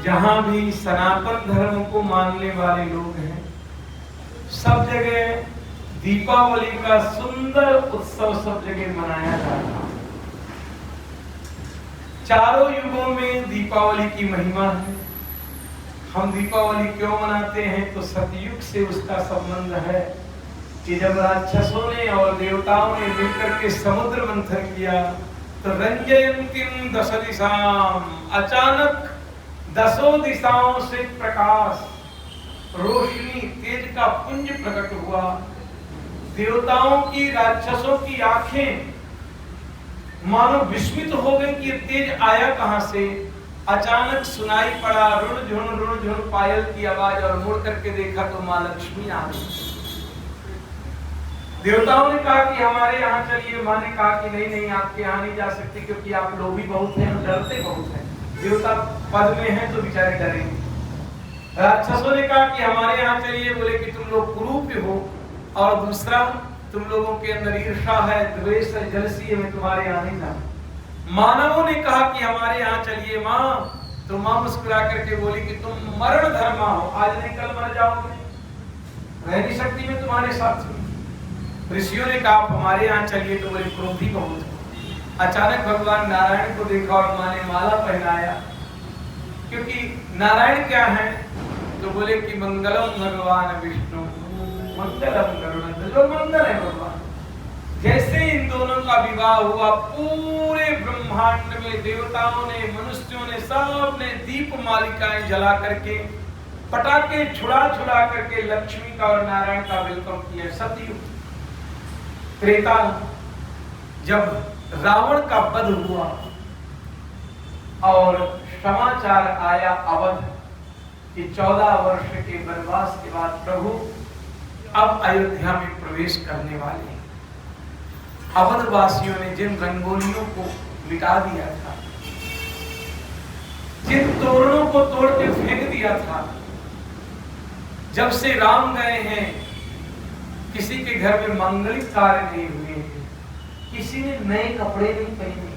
जहां भी सनातन धर्म को मानने वाले लोग हैं, सब जगह दीपावली का सुंदर उत्सव सब जगह मनाया जाता है। चारों युगों में दीपावली की महिमा है। हम दीपावली क्यों मनाते हैं? तो सतयुग से उसका संबंध है कि जब राक्षसों ने और देवताओं ने मिलकर के समुद्र मंथन किया तो रंजयंतीम दश दिशाम, अचानक दसों दिशाओं से प्रकाश, रोशनी, तेज का पुंज प्रकट हुआ। देवताओं की, राक्षसों की आंखें मानो विस्मित हो गई कि ये तेज आया कहां से। अचानक सुनाई पड़ा रुण झुन पायल की आवाज और मुड़ करके देखा तो मां लक्ष्मी आ गई। देवताओं ने कहा कि हमारे यहाँ चलिए। मां ने कहा कि नहीं, आपके यहाँ नहीं जा सकते क्योंकि आप लोभी बहुत हैं, डरते बहुत हैं। देवता पद में हैं तो बेचारे डरेंगे। राक्षसों ने कहा कि हमारे यहाँ चलिए। बोले कि तुम लोग कुरूप हो और दूसरा तुम लोगों के अंदर ईर्ष्या है, द्वेष है, जलसी है, मैं तुम्हारे यहाँ नहीं जाऊंगा। मानवों ने कहा कि हमारे यहाँ चलिए। माँ तो माँ मुस्कुरा करके बोली कि तुम मरण धर्मा हो, आज नहीं कल मर जाओगे, रह नहीं सकती मैं तुम्हारे साथ। ऋषियों ने कहा हमारे यहाँ चलिए तो बोले क्रोधी बहुत हो। अचानक भगवान नारायण को देखा और माँ ने माला पहनाया, क्योंकि नारायण क्या है तो बोले कि मंगलम भगवान विष्णु मंगलम गरुड़, जो मंगल है भगवान। जैसे इन दोनों का विवाह हुआ, पूरे ब्रह्मांड में देवताओं ने, मनुष्यों ने, सब ने दीप मालिकाएं जला करके, पटाखे छुड़ा करके लक्ष्मी का और नारायण का वेलकम किया। सतयुग त्रेता, जब रावण का वध हुआ और समाचार आया अवध कि 14 वर्ष के वनवास के बाद प्रभु अब अयोध्या में प्रवेश करने वाले हैं। अवध वासियों ने जिन रंगोलियों को मिटा दिया था, जिन तोरणों को तोड़ के फेंक दिया था, जब से राम गए हैं किसी के घर में मांगलिक कार्य नहीं हुए हैं, किसी ने नए कपड़े नहीं पहने।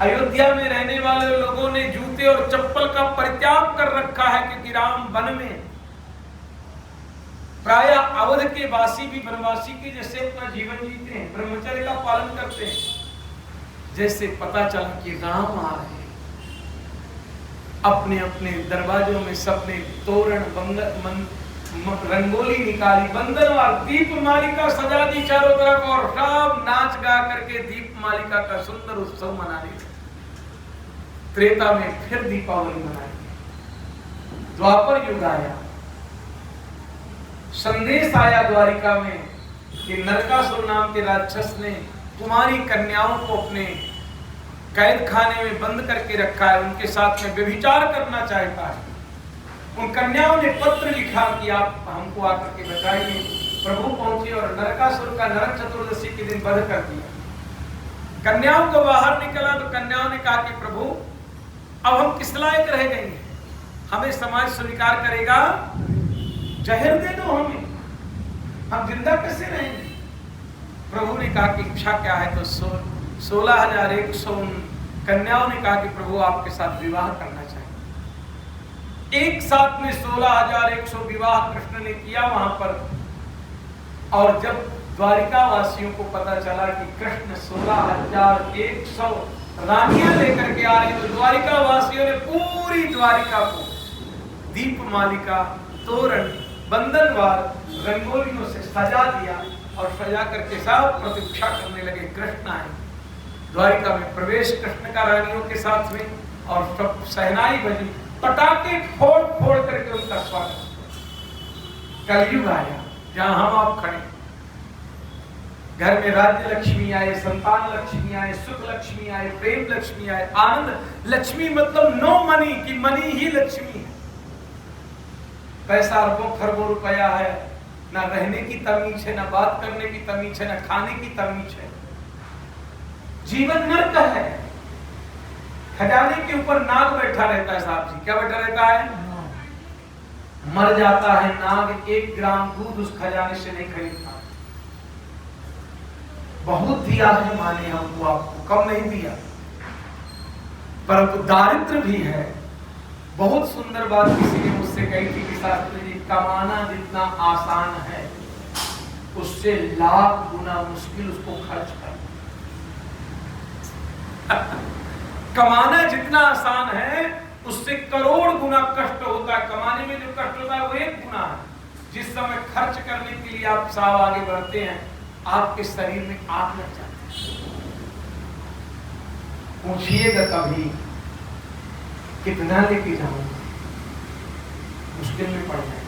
अयोध्या में रहने वाले लोगों ने जूते और चप्पल का परित्याग कर रखा है, क्योंकि राम वन में। प्रायः अवध के वासी भी वनवासी के जैसे अपना जीवन जीते हैं, ब्रह्मचर्य का पालन करते हैं। जैसे पता चला कि राम आ रहे हैं, अपने अपने दरवाजों में सबने तोरण रंगोली निकाली, बंधनवार दीप मालिका सजा दी चारों तरफ, और सब नाच गा करके दीप मालिका का सुंदर उत्सव मनाने लगे। त्रेता में फिर दीपावली मनाई। द्वापर युग आया, संदेश आया द्वारिका में कि नरकासुर नाम के राक्षस ने तुम्हारी कन्याओं को अपने कैद खाने में बंद करके रखा है, उनके साथ में व्यभिचार करना चाहता है। उन कन्याओं ने पत्र लिखा कि आप हमको आकर के बचाइए। प्रभु पहुंचे और नरकासुर का नरक चतुर्दशी के दिन वध कर दिया। कन्याओं को बाहर निकला तो कन्याओं ने कहा कि प्रभु अब हम किस लायक रह गए, हमें समाज स्वीकार करेगा, जहर दे दो हमें, हम जिंदा कैसे रहेंगे। प्रभु ने कहा कि इच्छा क्या है, तो 16,100 कन्याओं ने कहा कि प्रभु आपके साथ विवाह करना चाहिए। एक साथ में 16,100 विवाह कृष्ण ने किया वहां पर। और जब द्वारिका वासियों को पता चला कि कृष्ण 16,100 रानियां लेकर के आ रहे, तो द्वारिका वासियों ने पूरी द्वारिका को दीप मालिका, तोरण, बंधनवार रंगोलियों से सजा दिया और सजा करके सब प्रतीक्षा करने लगे कृष्ण आए। द्वारिका में प्रवेश कृष्ण का रानियों के साथ में, और सब सहनाई बजी, पटाखे फोड़ करके उनका स्वागत। कलयुग आया जहां हम आप खड़े, घर में राज्य लक्ष्मी आए, संतान लक्ष्मी आए, सुख लक्ष्मी आए, प्रेम लक्ष्मी आए, आनंद लक्ष्मी, मतलब नो मनी की मनी ही लक्ष्मी है। पैसा अरबों खरबों रुपया है, ना रहने की तमीज है, ना बात करने की तमीज है, ना खाने की तमीज है। जीवन नर्क है। खजाने के ऊपर नाग बैठा रहता है। साहब जी, क्या बैठा रहता है? मर जाता है नाग, 1 ग्राम दूध उस खजाने से नहीं खरीदता। बहुत दिया है माने हमको, आपको कम नहीं दिया, परंतु दारिद्र भी है। बहुत सुंदर बात किसी ने मुझसे कही थी कि शास्त्री जी, कमाना जितना आसान है उससे लाख गुना मुश्किल उसको खर्च करना। कमाना जितना आसान है उससे करोड़ गुना कष्ट होता है। कमाने में जो कष्ट होता है वो 1 गुना है। जिस समय खर्च करने के लिए आप साव आगे बढ़ते हैं, आपके शरीर में आग लग जाती है। पूछिएगा कभी कितना लेके जाऊंगा, मुश्किल में पड़ जाएगी।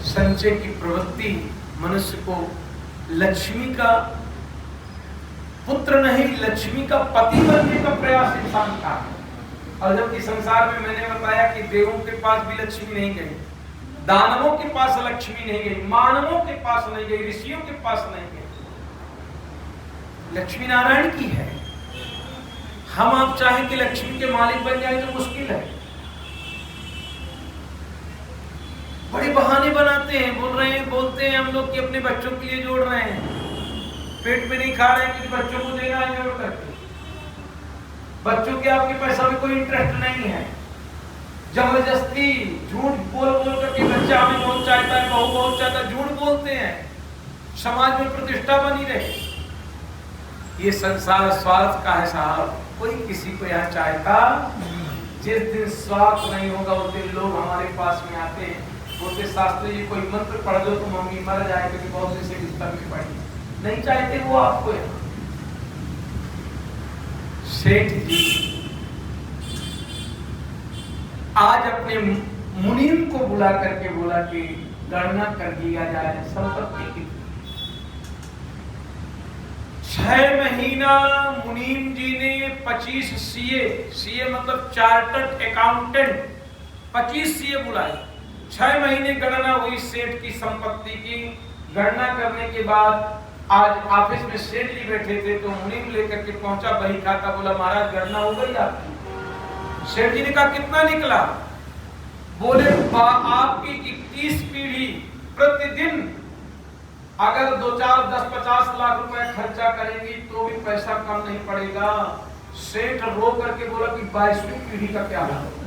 संचय की प्रवृत्ति मनुष्य को लक्ष्मी का पुत्र नहीं, लक्ष्मी का पति बनने का प्रयास इंसान का है। और जबकि संसार में मैंने बताया कि देवों के पास भी लक्ष्मी नहीं गई, दानवों के पास लक्ष्मी नहीं गई, मानवों के पास नहीं गई, ऋषियों के पास नहीं गई, लक्ष्मी नारायण की है। हम आप चाहें कि लक्ष्मी के मालिक बन जाए तो मुश्किल है। बड़े बहाने बनाते हैं, बोलते हैं हम लोग कि अपने बच्चों के लिए जोड़ रहे हैं, पेट में नहीं खा रहे हैं क्योंकि बच्चों को देना है जोड़ करके। बच्चों के आपके पैसा में कोई इंटरेस्ट नहीं है, जबरदस्ती झूठ बोल करके बच्चा हमें बहुत चाहता है, बहू बहुत चाहता है, झूठ बोलते हैं समाज में प्रतिष्ठा बनी रहे। ये संसार स्वार्थ का है साहब, कोई किसी को यहाँ चाहता। जिस दिन स्वार्थ नहीं होगा उस दिन लोग हमारे पास में आते हैं, बोलते शास्त्री जी कोई मंत्र पढ़ दो तो मम्मी मर जाए क्योंकि बहुत दिन से बिस्तर में पड़ी। नहीं चाहते वो आपको यहाँ। सेठ जी आज अपने मुनीम को बुला करके बोला कि गणना कर दिया जाए संपत्ति की। 6 महीना मुनीम जी ने 25 सीए मतलब चार्टर्ड अकाउंटेंट 25 सीए बुलाए। 6 महीने गणना हुई सेठ की संपत्ति की। गणना करने के बाद आज ऑफिस में सेठ जी बैठे थे तो मुनीम लेकर के पहुंचा बही खाता, बोला महाराज गणना हो गई आपकी। सेठ जी ने कहा कितना निकला? बोले आपकी 21 पीढ़ी प्रतिदिन अगर 2, 4, 10, 50 लाख रुपए खर्चा करेंगी तो भी पैसा कम नहीं पड़ेगा। सेठ रो करके बोला कि 22वीं पीढ़ी का क्या हाल होगा।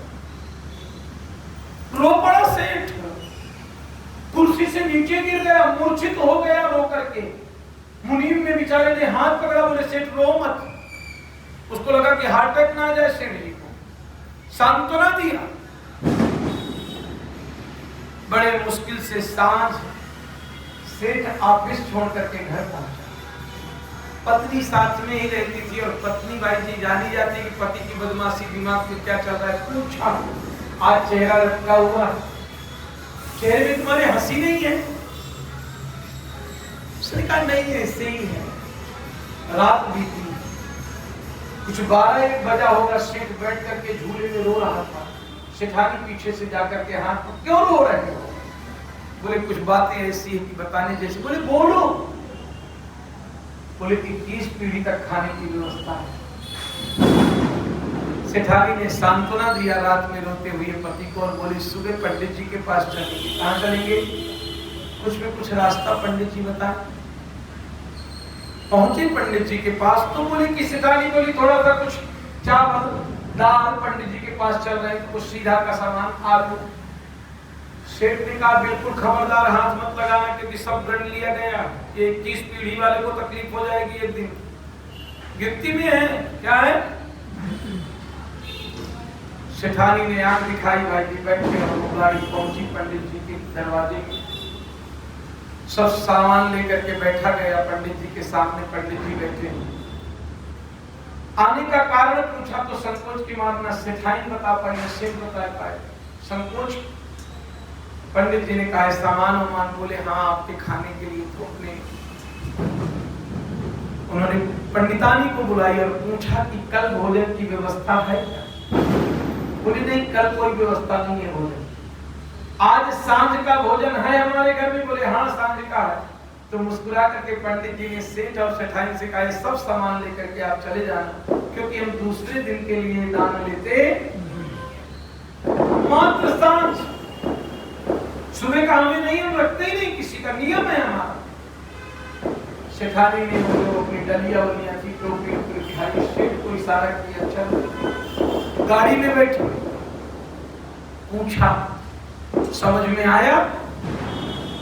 रो पड़ा सेठ, कुर्सी से नीचे गिर गया, मूर्छित हो गया रो करके। मुनीम ने बेचारे ने हाथ पकड़ा, बोले सेठ रो मत। उसको लगा कि हार्ट अटैक ना आ जाए, सेठ जी को सांत्वना दिया। बड़े मुश्किल से सांझ सेठ ऑफिस छोड़ करके घर पहुंचा। पत्नी साथ में ही रहती थी और पत्नी भाई जी जानी जाती कि पति की बदमाशी दिमाग में क्या चल रहा है। पूछा आज चेहरा लटका हुआ, चेहरे में तुम्हारे हंसी नहीं है? उसने कहा नहीं है, ऐसे ही है। रात बीती, कुछ 12-1 बजा होगा। सेठ बैठ करके झूले में रो रहा था। सेठानी पीछे से जाकर के हाथ, क्यों रो रहे हो? बोले कुछ बातें ऐसी है कि बताने जैसे। बोले बोलो। बोले 21 पीढ़ी तक खाने की व्यवस्था है। सेठानी ने सांत्वना दिया रात में रोते हुए पति को और बोली सुबह पंडित जी के पास चलेंगे। कहाँ चलेंगे? कुछ में कुछ रास्ता पंडित जी बताए। पहुंचे पंडित जी के पास तो बोले कि सेठानी बोली थोड़ा सा कुछ चावल दाल। पंडित जी के पास चल रहे हैं, कुछ सीधा का सामान आलू। सेठ ने कहा बिल्कुल खबरदार हाथ मत लगाना क्योंकि सब गण लिया गया। ये 21 पीढ़ी वाले को तकलीफ हो जाएगी एक दिन। गिनती में है क्या है? सेठानी ने आंख दिखाई, भाई जी बैठे और गाड़ी पहुंची पंडित जी के दरवाजे में। सब सामान लेकर के बैठा गया पंडित जी के सामने। पंडित जी बैठे, आने का कारण पूछा तो संकोच की मारना सेठानी बता पाई, न सेठ बता पाए। संकोच। पंडित जी ने कहा सामान वामान? बोले हाँ आपके खाने के लिए थोपने। उन्होंने पंडितानी को बुलाई और पूछा कि कल भोजन की व्यवस्था है क्या? बोले नहीं कल कोई व्यवस्था नहीं है भोजन, आज सांझ का भोजन है हमारे घर में। बोले हाँ सांझ का है। तो मुस्कुरा करके पंडित जी ने सेठ और सेठानी से कहा सब सामान लेकर के आप चले जाना क्योंकि हम दूसरे दिन के लिए दान लेते मात्र सांझ। सुबह का हमें नहीं, हम रखते ही नहीं, किसी का नियम है हमारा। सेठानी ने वो अपनी डलिया वलिया की टोपी दिखाई, सेठ को इशारा किया चल गाड़ी में बैठे, पूछा, समझ में आया?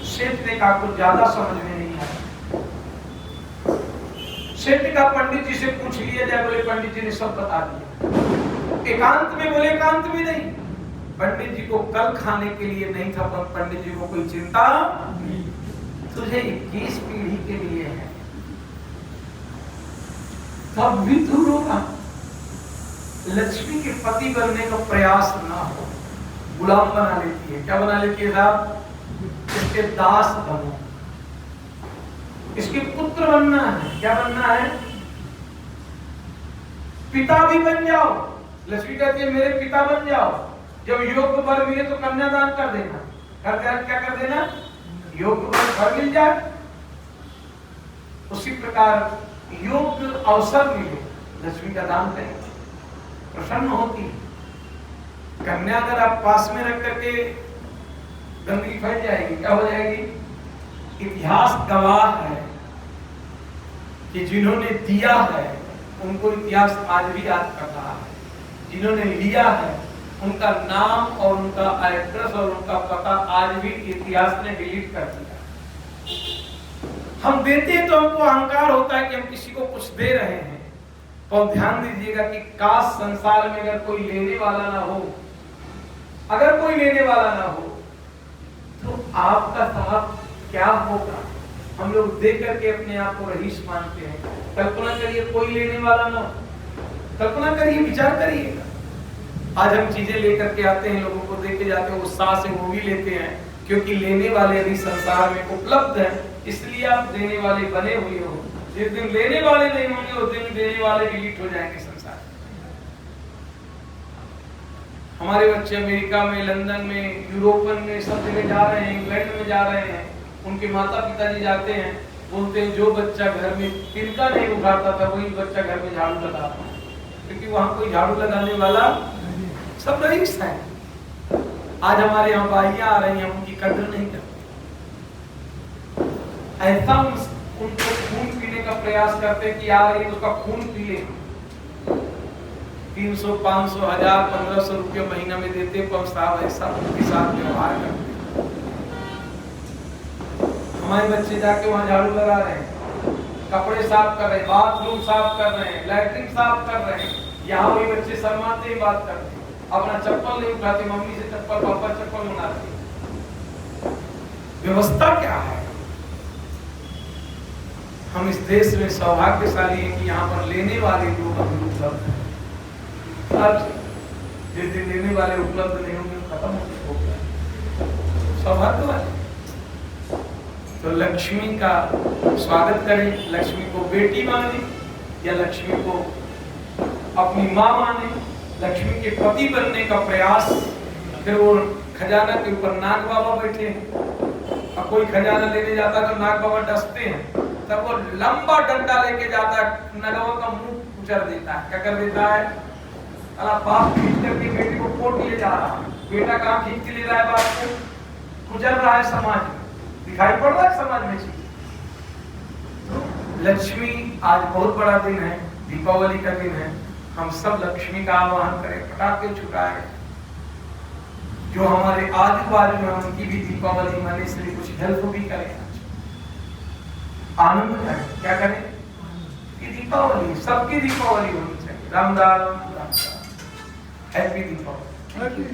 सेठ ने कहा कुछ ज्यादा समझ में नहीं आया। सेठ ने कहा पंडित जी से पूछ लिया जाए। बोले पंडित जी ने सब बता दिया। एकांत में? बोले एकांत में नहीं, पंडित जी को कल खाने के लिए नहीं था, पर पंडित जी को कोई चिंता नहीं, तुझे 21 पीढ़ी के लिए है, तब भी तू रोगा। लक्ष्मी के पति बनने का प्रयास ना हो, गुलाम बना लेती है। क्या बना लेती है साहब? इसके दास बनो, इसके पुत्र बनना है। क्या बनना है? पिता भी बन जाओ। लक्ष्मी कहती है मेरे पिता बन जाओ। जब योग्य वर मिले तो कन्यादान कर देना। क्या कर देना? योग्य वर मिल जाए, उसी प्रकार योग्य अवसर मिले, लक्ष्मी का दान करें, प्रसन्न होती। कन्या अगर आप पास में रख करके गंदगी फैल जाएगी, क्या हो जाएगी? इतिहास गवाह है कि जिन्होंने दिया है उनको इतिहास आज भी याद कर रहा है, जिन्होंने लिया है उनका नाम और उनका एड्रेस और उनका पता आज भी इतिहास ने डिलीट कर दिया। हम देते हैं तो हमको अहंकार होता है कि हम किसी को कुछ दे रहे हैं, और ध्यान दीजिएगा कि काश संसार में अगर कोई लेने वाला ना हो, अगर कोई लेने वाला ना हो तो आपका साहब क्या होगा? हम लोग दे करके अपने आप को रईस मानते हैं। कल्पना करिए कोई लेने वाला ना हो, कल्पना करिए, विचार करिएगा। आज हम चीजें लेकर के आते हैं, लोगों को दे के जाते हैं, उत्साह से वो भी लेते हैं, क्योंकि लेने वाले अभी संसार में उपलब्ध हैं, इसलिए आप देने वाले बने हुए हो। जिस दिन लेने वाले नहीं होंगे उस दिन देने वाले डिलीट हो जाएंगे संसार। हमारे बच्चे अमेरिका में, लंदन में, यूरोपन में सब जगह जा रहे हैं, इंग्लैंड में जा रहे हैं। उनके माता पिताजी जाते हैं, बोलते हैं जो बच्चा घर में तिनका नहीं उठाता था वही बच्चा घर में झाड़ू लगाता है, क्योंकि वहां कोई झाड़ू लगाने वाला सब रईस है। आज हमारे यहाँ बाहियां आ रही हैं, हम उनकी कदर नहीं करते। ऐसा उनको खून पीने का प्रयास करते हैं कि आ रही है उसका खून पी ले। 300, 500, 1000, 1500 रुपये महीना में देते, पर साहब ऐसा उनके साथ व्यवहार करते। हमारे बच्चे जाके वहां झाड़ू लगा रहे हैं, कपड़े साफ कर रहे हैं, बाथरूम साफ कर रहे हैं, लैट्रिन साफ कर रहे हैं। यहाँ वही बच्चे शर्माते ही बात करते हैं, अपना चप्पल नहीं उठाते, मम्मी से चप्पल, पापा चप्पल मंगाते। व्यवस्था क्या है? हम इस देश में सौभाग्यशाली हैं कि यहाँ पर लेने वाले लोग अभी उपलब्ध हैं। अब जिस दिन लेने वाले उपलब्ध नहीं होंगे खत्म हो गया। सौभाग्य वाले तो लक्ष्मी का स्वागत करें। लक्ष्मी को बेटी माने या लक्ष्मी को अपनी माँ माने, लक्ष्मी के पति बनने का प्रयास। फिर वो खजाना के ऊपर नाग बाबा बैठे हैं, और कोई खजाना लेने जाता है तो नाग बाबा डसते हैं, तब वो लंबा डंडा लेके जाता है, नगवा का मुंह कुचल देता है। क्या कर देता है? अला बाप खींच करके बेटी को कोट ले जा रहा है, बेटा कहाँ खींच के ले रहा है बाप को? कुचल रहा है समाज में, दिखाई पड़ रहा है समाज में चीज। लक्ष्मी आज बहुत बड़ा दिन है, दीपावली का दिन है। हम सब लक्ष्मी का आह्वान करें, पटाखे छुटाएं। जो हमारे आजू बाजू में उनकी भी दीपावली मनाने इसलिए कुछ हेल्प भी करें, आनंद करें। क्या करें? कि दीपावली सबकी दीपावली होनी चाहिए। राम राम, हैप्पी दीपावली।